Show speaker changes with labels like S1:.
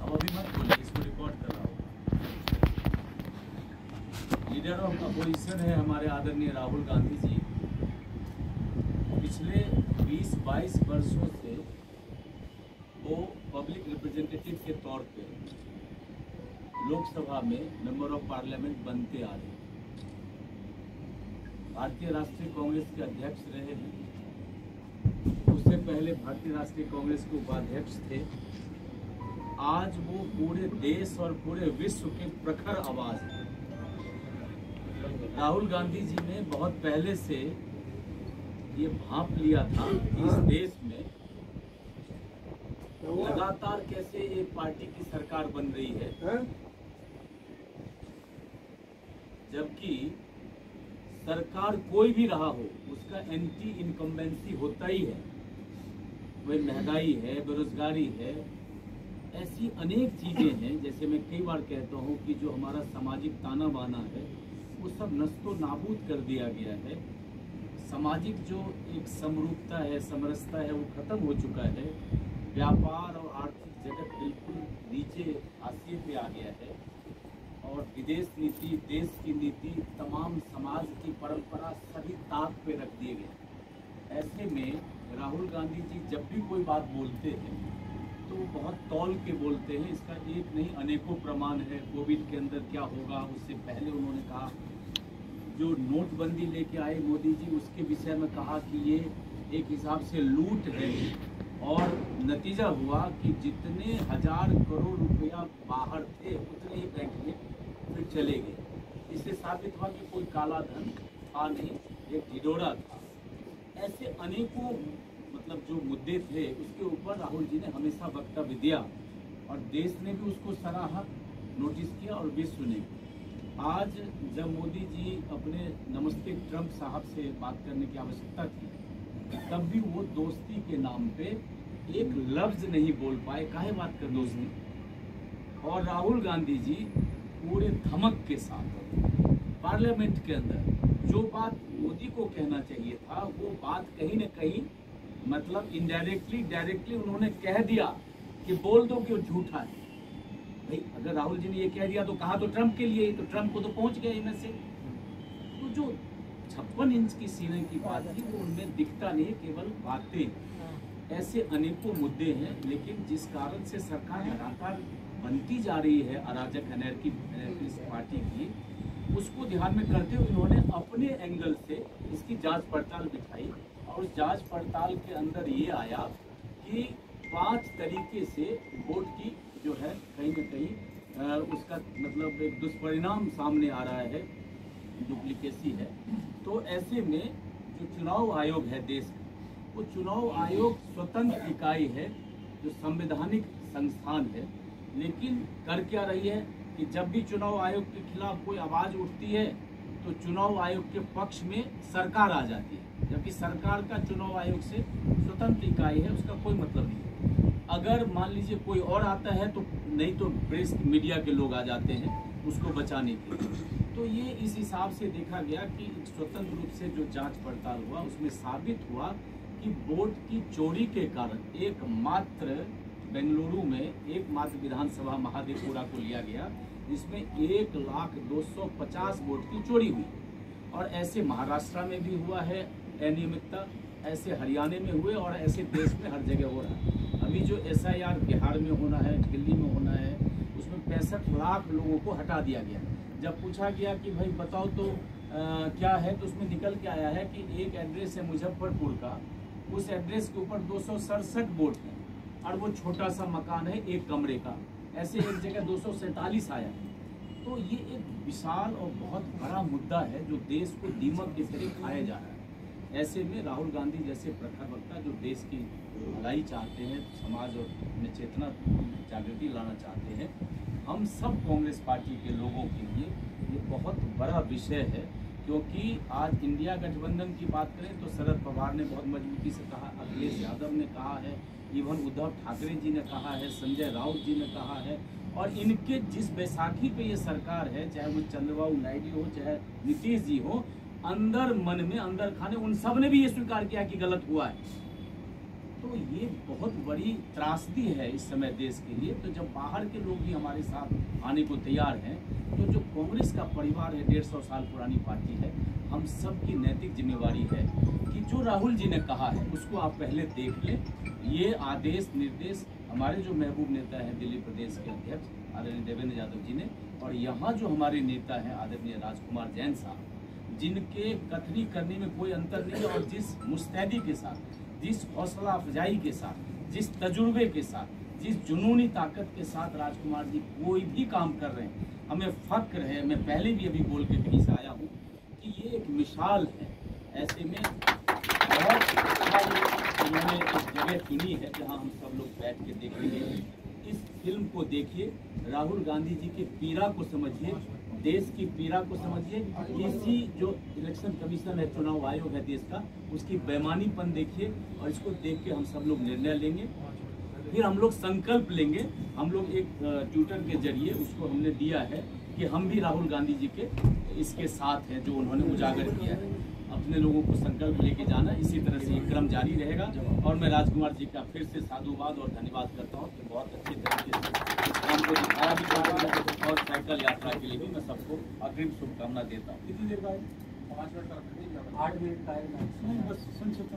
S1: अभी मत बोलिए, इसको रिकॉर्ड कर रहा हूँ। लीडर ऑफ अपोजिशन है हमारे आदरणीय राहुल गांधी जी। पिछले 20-22 वर्षों से वो पब्लिक रिप्रेजेंटेटिव के तौर पे लोकसभा में मेंबर ऑफ पार्लियामेंट बनते आ रहे हैं। भारतीय राष्ट्रीय कांग्रेस के अध्यक्ष रहे हैं, उससे पहले भारतीय राष्ट्रीय कांग्रेस के उपाध्यक्ष थे। आज वो पूरे देश और पूरे विश्व के प्रखर आवाज हैं। राहुल गांधी जी ने बहुत पहले से ये भांप लिया था कि इस देश में लगातार कैसे एक पार्टी की सरकार बन रही है, जबकि सरकार कोई भी रहा हो उसका एंटी इनकम्बेंसी होता ही है। वही महंगाई है, बेरोजगारी है, ऐसी अनेक चीजें हैं। जैसे मैं कई बार कहता हूँ कि जो हमारा सामाजिक ताना बाना है वो सब नस्तो नाबूद कर दिया गया है। सामाजिक जो एक समरूपता है, समरसता है, वो खत्म हो चुका है। व्यापार और आर्थिक जगत बिल्कुल नीचे हाशिए पे आ गया है और विदेश नीति, देश की नीति, तमाम समाज की परंपरा सभी ताक पे रख दिए गए। ऐसे में राहुल गांधी जी जब भी कोई बात बोलते हैं तो बहुत तौल के बोलते हैं। इसका एक नहीं अनेकों प्रमाण है। कोविड के अंदर क्या होगा, उससे पहले उन्होंने कहा जो नोटबंदी लेके आए मोदी जी, उसके विषय में कहा कि ये एक हिसाब से लूट है और नतीजा हुआ कि जितने 1000 करोड़ रुपया बाहर थे उतने ही बैंक में फिर चले गए। इससे साबित हुआ कि कोई काला धन था नहीं, एक ढिढोरा था। ऐसे अनेकों मतलब जो मुद्दे थे उसके ऊपर राहुल जी ने हमेशा वक्तव्य दिया और देश ने भी उसको सराहा, नोटिस किया और विश्व ने। आज जब मोदी जी अपने नमस्ते ट्रंप साहब से बात करने की आवश्यकता थी, तब भी वो दोस्ती के नाम पे एक लफ्ज नहीं बोल पाए। काहे बात कर दोस्ती? और राहुल गांधी जी पूरे धमक के साथ पार्लियामेंट के अंदर जो बात मोदी को कहना चाहिए था वो बात कहीं न कहीं मतलब इनडायरेक्टली डायरेक्टली उन्होंने कह दिया कि बोल दो कि वो झूठा है। भाई अगर राहुल जी ने ये कह दिया तो कहा तो ट्रंप के लिए, तो ट्रंप को तो पहुंच गया इनमें से। तो जो 56 इंच की सीने की बात थी वो उनमें दिखता नहीं, केवल बातें। ऐसे अनेकों मुद्दे हैं, लेकिन जिस कारण से सरकार लगातार बनती जा रही है अराजक अनैतिक पार्टी की, उसको ध्यान में करते हुए उन्होंने अपने एंगल से इसकी जांच पड़ताल बिठाई और उस जांच पड़ताल के अंदर ये आया कि 5 तरीके से वोट की जो है कहीं न कहीं उसका मतलब एक दुष्परिणाम सामने आ रहा है, डुप्लीकेसी है। तो ऐसे में जो चुनाव आयोग है देश का, वो चुनाव आयोग स्वतंत्र इकाई है जो संवैधानिक संस्थान है, लेकिन कर क्या रही है कि जब भी चुनाव आयोग के खिलाफ कोई आवाज उठती है तो चुनाव आयोग के पक्ष में सरकार आ जाती है, जबकि सरकार का चुनाव आयोग से स्वतंत्र इकाई है, उसका कोई मतलब नहीं है। अगर मान लीजिए कोई और आता है तो नहीं तो प्रेस मीडिया के लोग आ जाते हैं उसको बचाने के लिए। तो ये इस हिसाब से देखा गया कि स्वतंत्र रूप से जो जांच पड़ताल हुआ उसमें साबित हुआ कि वोट की चोरी के कारण एकमात्र बेंगलुरु में एकमात्र विधानसभा महादेवपुरा को लिया गया, जिसमें 1,250,000 वोट की चोरी हुई। और ऐसे महाराष्ट्र में भी हुआ है अनियमितता, ऐसे हरियाणा में हुए और ऐसे देश में हर जगह हो रहा है। अभी जो SIR बिहार में होना है, दिल्ली में होना है, उसमें 65 लाख लोगों को हटा दिया गया। जब पूछा गया कि भाई बताओ तो क्या है, तो उसमें निकल के आया है कि एक एड्रेस है मुजफ्फरपुर का, उस एड्रेस के ऊपर 267 वोट है और वो छोटा सा मकान है 1 कमरे का। ऐसे एक जगह 247 आया है। तो ये एक विशाल और बहुत बड़ा मुद्दा है जो देश को दीमक की तरह खाया जा रहा है। ऐसे में राहुल गांधी जैसे प्रखर वक्ता जो देश की भलाई चाहते हैं, समाज और में चेतना जागृति लाना चाहते हैं, हम सब कांग्रेस पार्टी के लोगों के लिए ये बहुत बड़ा विषय है। क्योंकि आज इंडिया गठबंधन की बात करें तो शरद पवार ने बहुत मजबूती से कहा, अखिलेश यादव ने कहा है, इवन उद्धव ठाकरे जी ने कहा है, संजय राउत जी ने कहा है। और इनके जिस बैसाखी पे ये सरकार है, चाहे वो चंद्रबाबू नायडू हो चाहे नीतीश जी हो, अंदर मन में अंदर खाने उन सब ने भी ये स्वीकार किया कि गलत हुआ है। तो ये बहुत बड़ी त्रासदी है इस समय देश के लिए। तो जब बाहर के लोग भी हमारे साथ आने को तैयार हैं, तो जो कांग्रेस का परिवार है, 150 साल पुरानी पार्टी है, हम सब की नैतिक जिम्मेवारी है कि जो राहुल जी ने कहा है उसको आप पहले देख लें। ये आदेश निर्देश हमारे जो महबूब नेता हैं दिल्ली प्रदेश के अध्यक्ष आदरणीय देवेंद्र यादव जी ने, और यहाँ जो हमारे नेता हैं आदरणीय राजकुमार जैन साहब, जिनके कथनी करने में कोई अंतर नहीं है, और जिस मुस्तैदी के साथ, जिस हौसला अफजाई के साथ, जिस तजुर्बे के साथ, जिस जुनूनी ताकत के साथ राजकुमार जी कोई भी काम कर रहे हैं, हमें फक्र है। मैं पहले भी अभी बोल के कहीं से आया हूँ कि ये एक मिसाल है। ऐसे में बहुत अच्छा उन्होंने एक जगह चुनी है जहाँ हम सब लोग बैठ के देखेंगे। इस फिल्म को देखिए, राहुल गांधी जी के पीड़ा को समझिए, देश की पीड़ा को समझिए। इसी जो इलेक्शन कमीशन है, चुनाव आयोग है देश का, उसकी बेईमानीपन देखिए, और इसको देख के हम सब लोग निर्णय लेंगे। फिर हम लोग संकल्प लेंगे। हम लोग एक ट्विटर के जरिए उसको हमने दिया है कि हम भी राहुल गांधी जी के इसके साथ हैं, जो उन्होंने उजागर किया है। अपने लोगों को संकल्प लेके जाना, इसी तरह से ये क्रम जारी रहेगा। और मैं राजकुमार जी का फिर से साधुवाद और धन्यवाद करता हूँ कि बहुत अच्छे तरीके से इस काम को दिखाया भी जा रहा है, और साइकिल यात्रा के लिए भी मैं सबको अग्रिम शुभकामना देता हूँ। कितनी देर का है? 5 मिनट का, 8 मिनट का है, बस संक्षिप्त।